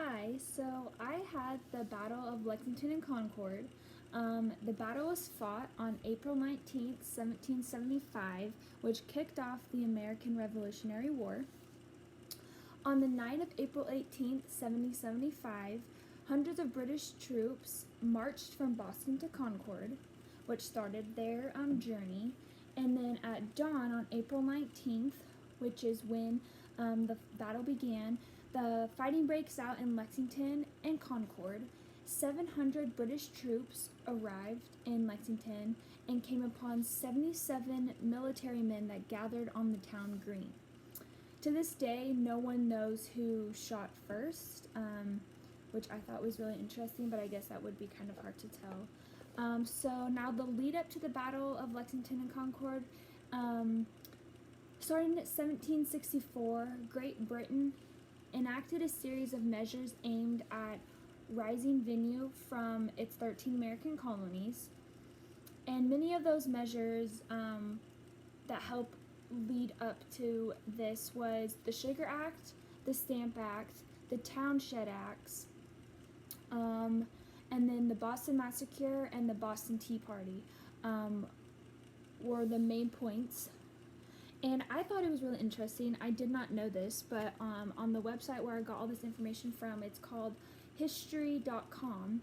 Hi, so I had the Battle of Lexington and Concord. The battle was fought on April 19th, 1775, which kicked off the American Revolutionary War. On the night of April 18th, 1775, hundreds of British troops marched from Boston to Concord, which started their journey. And then at dawn on April 19th, which is when the battle began, the fighting breaks out in Lexington and Concord. 700 British troops arrived in Lexington and came upon 77 military men that gathered on the town green. To this day, no one knows who shot first, which I thought was really interesting, but I guess that would be kind of hard to tell. So now the lead up to the Battle of Lexington and Concord, starting at 1764, Great Britain enacted a series of measures aimed at raising revenue from its 13 American colonies. And many of those measures that help lead up to this was the Sugar Act, the Stamp Act, the Townshend Acts, and then the Boston Massacre and the Boston Tea Party were the main points. And I thought it was really interesting. I did not know this, but on the website where I got all this information from, it's called history.com.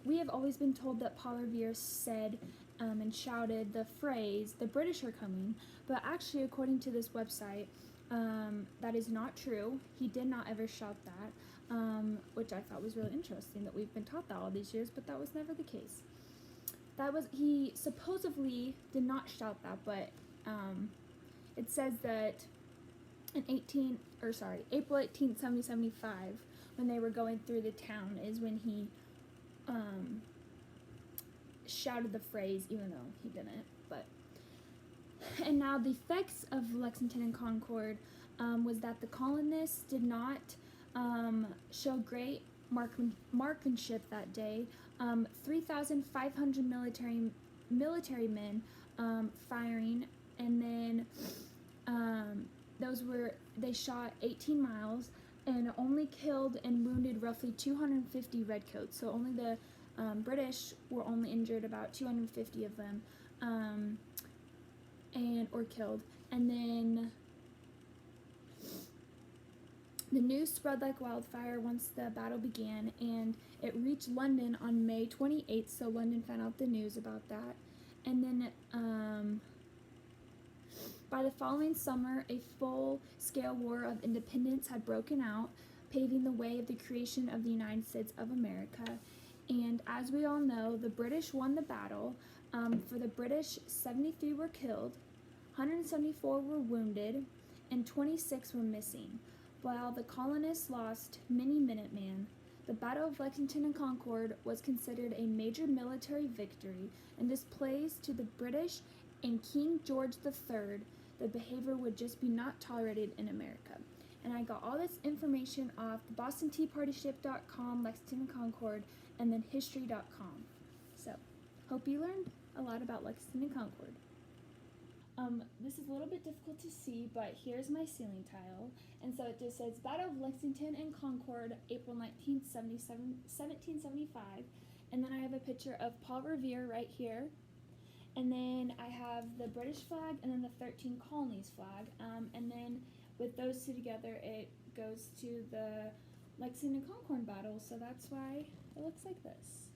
We have always been told that Paul Revere said and shouted the phrase, "The British are coming," but actually, according to this website, that is not true. He did not ever shout that, which I thought was really interesting, that we've been taught that all these years, but that was never the case. He supposedly did not shout that, but it says that in April 18th, 1775, when they were going through the town, is when he shouted the phrase, even though he didn't. And now the effects of Lexington and Concord was that the colonists did not show great marksmanship that day. 3,500 military men firing, and then they shot 18 miles and only killed and wounded roughly 250 redcoats. So only the British were only injured, about 250 of them, or killed. And then the news spread like wildfire once the battle began, and it reached London on May 28th, so London found out the news about that. And then by the following summer, a full-scale war of independence had broken out, paving the way of the creation of the United States of America. And as we all know, the British won the battle. For the British, 73 were killed, 174 were wounded, and 26 were missing, while the colonists lost many Minutemen. The Battle of Lexington and Concord was considered a major military victory and displays to the British and King George III the behavior would just be not tolerated in America. And I got all this information off the BostonTeaPartyShip.com, Lexington and Concord, and then History.com. So, hope you learned a lot about Lexington and Concord. This is a little bit difficult to see, but here's my ceiling tile. And so it just says Battle of Lexington and Concord, April 19th, 1775. And then I have a picture of Paul Revere right here. And then I have the British flag and then the 13 colonies flag. And then with those two together, it goes to the Lexington and Concord battle. So that's why it looks like this.